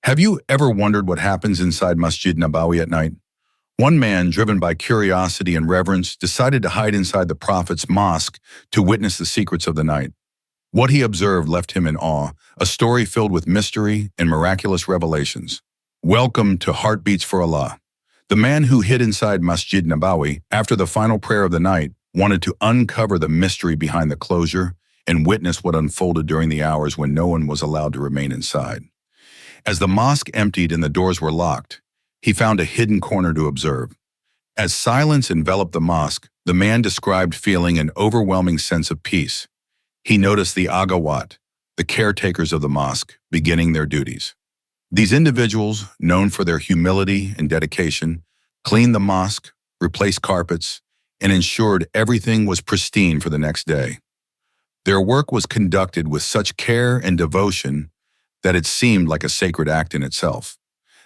Have you ever wondered what happens inside Masjid Nabawi at night? One man, driven by curiosity and reverence, decided to hide inside the Prophet's mosque to witness the secrets of the night. What he observed left him in awe, a story filled with mystery and miraculous revelations. Welcome to Heartbeats for Allah. The man who hid inside Masjid Nabawi after the final prayer of the night wanted to uncover the mystery behind the closure and witness what unfolded during the hours when no one was allowed to remain inside. As the mosque emptied and the doors were locked, he found a hidden corner to observe. As silence enveloped the mosque, the man described feeling an overwhelming sense of peace. He noticed the agawat, the caretakers of the mosque, beginning their duties. These individuals, known for their humility and dedication, cleaned the mosque, replaced carpets, and ensured everything was pristine for the next day. Their work was conducted with such care and devotion that it seemed like a sacred act in itself.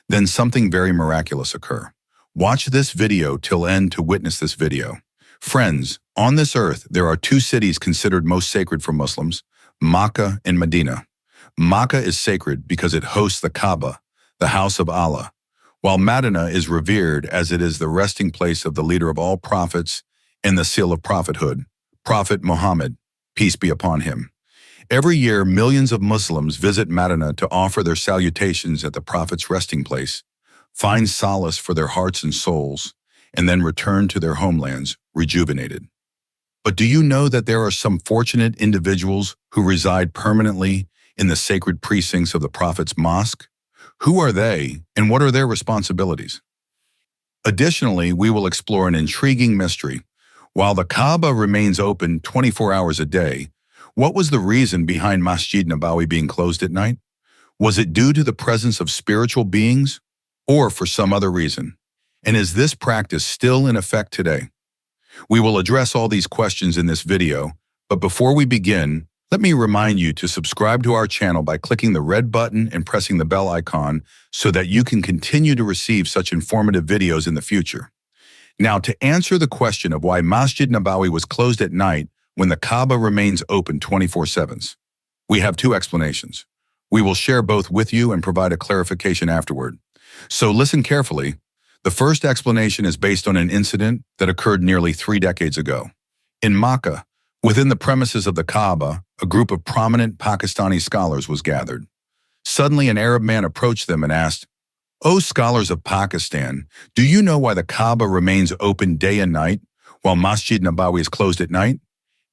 Then something very miraculous occurred. Watch this video till end to witness this video. Friends, on this earth, there are two cities considered most sacred for Muslims, Makkah and Medina. Makkah is sacred because it hosts the Kaaba, the house of Allah, while Medina is revered as it is the resting place of the leader of all prophets and the seal of prophethood, Prophet Muhammad, peace be upon him. Every year, millions of Muslims visit Medina to offer their salutations at the Prophet's resting place, find solace for their hearts and souls, and then return to their homelands rejuvenated. But do you know that there are some fortunate individuals who reside permanently in the sacred precincts of the Prophet's mosque? Who are they, and what are their responsibilities? Additionally, we will explore an intriguing mystery. While the Kaaba remains open 24 hours a day, what was the reason behind Masjid Nabawi being closed at night? Was it due to the presence of spiritual beings, or for some other reason? And is this practice still in effect today? We will address all these questions in this video, but before we begin, let me remind you to subscribe to our channel by clicking the red button and pressing the bell icon so that you can continue to receive such informative videos in the future. Now, to answer the question of why Masjid Nabawi was closed at night when the Kaaba remains open 24/7, we have two explanations. We will share both with you and provide a clarification afterward. So listen carefully. The first explanation is based on an incident that occurred nearly 3 decades ago. In Makkah, within the premises of the Kaaba, a group of prominent Pakistani scholars was gathered. Suddenly, an Arab man approached them and asked, "O scholars of Pakistan, do you know why the Kaaba remains open day and night, while Masjid Nabawi is closed at night?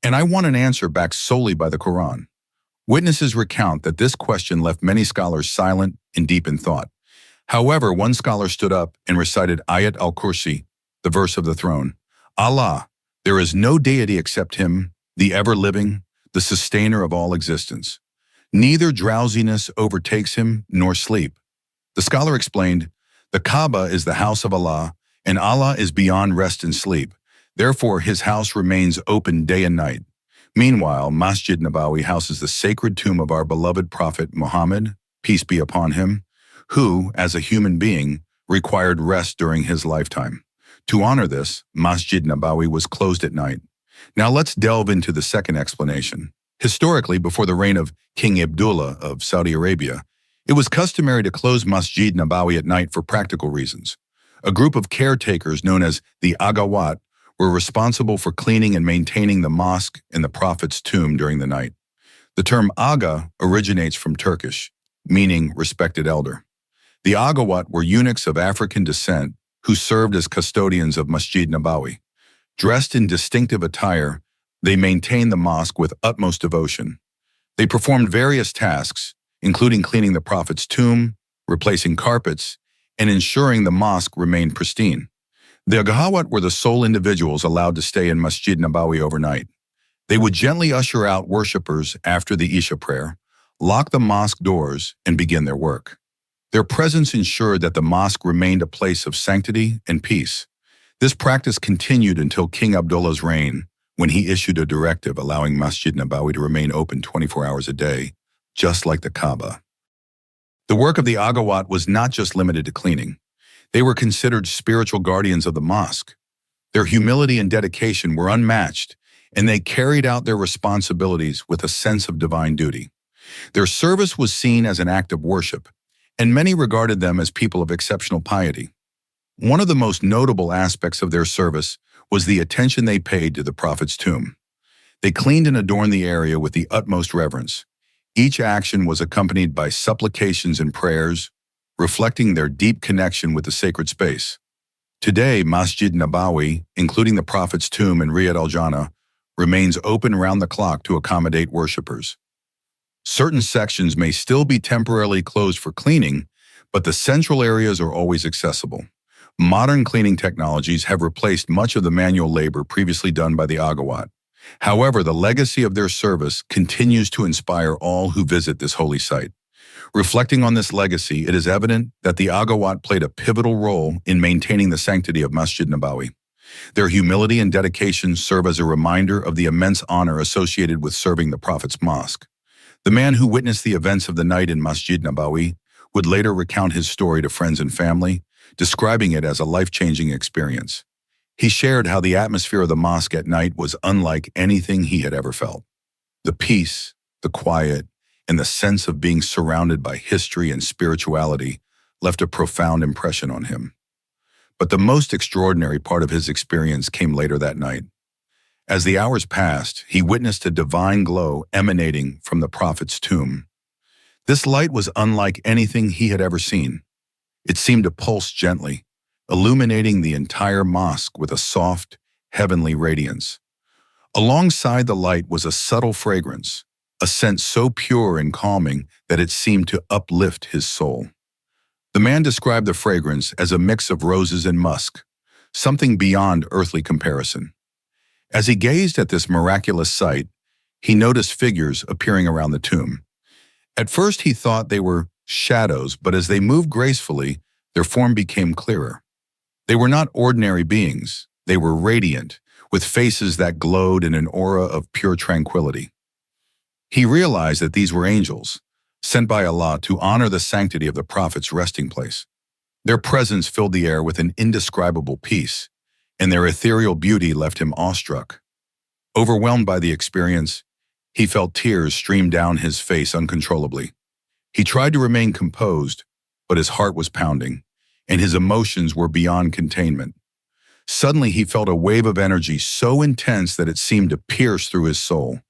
And I want an answer backed solely by the Quran." Witnesses recount that this question left many scholars silent and deep in thought. However, one scholar stood up and recited Ayat al-Kursi, the verse of the throne. Allah, there is no deity except Him, the ever-living, the sustainer of all existence. Neither drowsiness overtakes Him nor sleep. The scholar explained, the Kaaba is the house of Allah, and Allah is beyond rest and sleep. Therefore, His house remains open day and night. Meanwhile, Masjid Nabawi houses the sacred tomb of our beloved Prophet Muhammad, peace be upon him, who, as a human being, required rest during his lifetime. To honor this, Masjid Nabawi was closed at night. Now let's delve into the second explanation. Historically, before the reign of King Abdullah of Saudi Arabia, it was customary to close Masjid Nabawi at night for practical reasons. A group of caretakers known as the agawat were responsible for cleaning and maintaining the mosque and the Prophet's tomb during the night. The term aga originates from Turkish, meaning respected elder. The agawat were eunuchs of African descent who served as custodians of Masjid Nabawi. Dressed in distinctive attire, they maintained the mosque with utmost devotion. They performed various tasks, including cleaning the Prophet's tomb, replacing carpets, and ensuring the mosque remained pristine. The agawat were the sole individuals allowed to stay in Masjid Nabawi overnight. They would gently usher out worshippers after the Isha prayer, lock the mosque doors, and begin their work. Their presence ensured that the mosque remained a place of sanctity and peace. This practice continued until King Abdullah's reign, when he issued a directive allowing Masjid Nabawi to remain open 24 hours a day, just like the Kaaba. The work of the agawat was not just limited to cleaning. They were considered spiritual guardians of the mosque. Their humility and dedication were unmatched, and they carried out their responsibilities with a sense of divine duty. Their service was seen as an act of worship, and many regarded them as people of exceptional piety. One of the most notable aspects of their service was the attention they paid to the Prophet's tomb. They cleaned and adorned the area with the utmost reverence. Each action was accompanied by supplications and prayers, reflecting their deep connection with the sacred space. Today, Masjid Nabawi, including the Prophet's tomb in Riyadh al-Jannah, remains open round the clock to accommodate worshippers. Certain sections may still be temporarily closed for cleaning, but the central areas are always accessible. Modern cleaning technologies have replaced much of the manual labor previously done by the Agawat. However, the legacy of their service continues to inspire all who visit this holy site. Reflecting on this legacy, it is evident that the Agawat played a pivotal role in maintaining the sanctity of Masjid Nabawi. Their humility and dedication serve as a reminder of the immense honor associated with serving the Prophet's mosque. The man who witnessed the events of the night in Masjid Nabawi would later recount his story to friends and family, describing it as a life-changing experience. He shared how the atmosphere of the mosque at night was unlike anything he had ever felt. The peace, the quiet, and the sense of being surrounded by history and spirituality left a profound impression on him. But the most extraordinary part of his experience came later that night. As the hours passed, he witnessed a divine glow emanating from the Prophet's tomb. This light was unlike anything he had ever seen. It seemed to pulse gently, illuminating the entire mosque with a soft, heavenly radiance. Alongside the light was a subtle fragrance, a scent so pure and calming that it seemed to uplift his soul. The man described the fragrance as a mix of roses and musk, something beyond earthly comparison. As he gazed at this miraculous sight, he noticed figures appearing around the tomb. At first he thought they were shadows, but as they moved gracefully, their form became clearer. They were not ordinary beings. They were radiant, with faces that glowed in an aura of pure tranquility. He realized that these were angels, sent by Allah to honor the sanctity of the Prophet's resting place. Their presence filled the air with an indescribable peace, and their ethereal beauty left him awestruck. Overwhelmed by the experience, he felt tears stream down his face uncontrollably. He tried to remain composed, but his heart was pounding, and his emotions were beyond containment. Suddenly, he felt a wave of energy so intense that it seemed to pierce through his soul.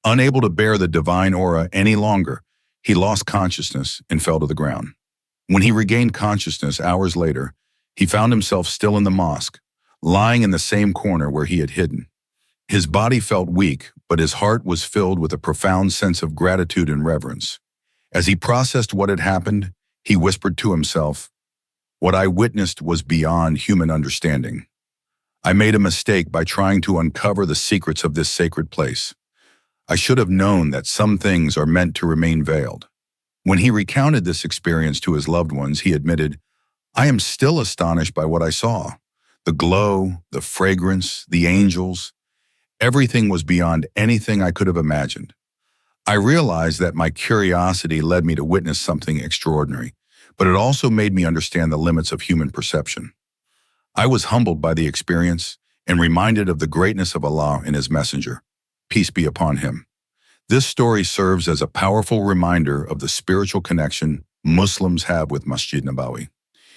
Unable to bear the divine aura any longer, he lost consciousness and fell to the ground. When he regained consciousness hours later, he found himself still in the mosque, lying in the same corner where he had hidden. His body felt weak, but his heart was filled with a profound sense of gratitude and reverence. As he processed what had happened, he whispered to himself, "What I witnessed was beyond human understanding. I made a mistake by trying to uncover the secrets of this sacred place. I should have known that some things are meant to remain veiled." When he recounted this experience to his loved ones, he admitted, "I am still astonished by what I saw. The glow, the fragrance, the angels, everything was beyond anything I could have imagined. I realized that my curiosity led me to witness something extraordinary, but it also made me understand the limits of human perception. I was humbled by the experience and reminded of the greatness of Allah and His Messenger, peace be upon him." This story serves as a powerful reminder of the spiritual connection Muslims have with Masjid Nabawi.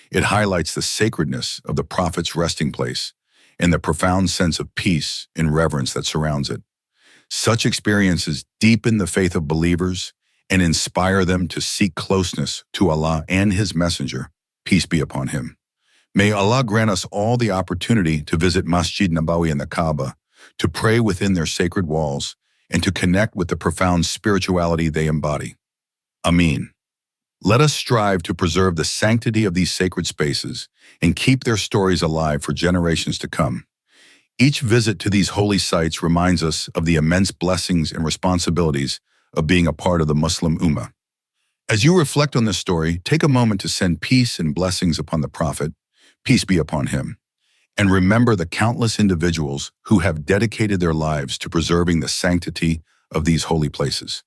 It highlights the sacredness of the Prophet's resting place and the profound sense of peace and reverence that surrounds it. Such experiences deepen the faith of believers and inspire them to seek closeness to Allah and His Messenger, peace be upon him. May Allah grant us all the opportunity to visit Masjid Nabawi and the Kaaba, to pray within their sacred walls, and to connect with the profound spirituality they embody. Ameen. Let us strive to preserve the sanctity of these sacred spaces and keep their stories alive for generations to come. Each visit to these holy sites reminds us of the immense blessings and responsibilities of being a part of the Muslim Ummah. As you reflect on this story, take a moment to send peace and blessings upon the Prophet, peace be upon him, and remember the countless individuals who have dedicated their lives to preserving the sanctity of these holy places.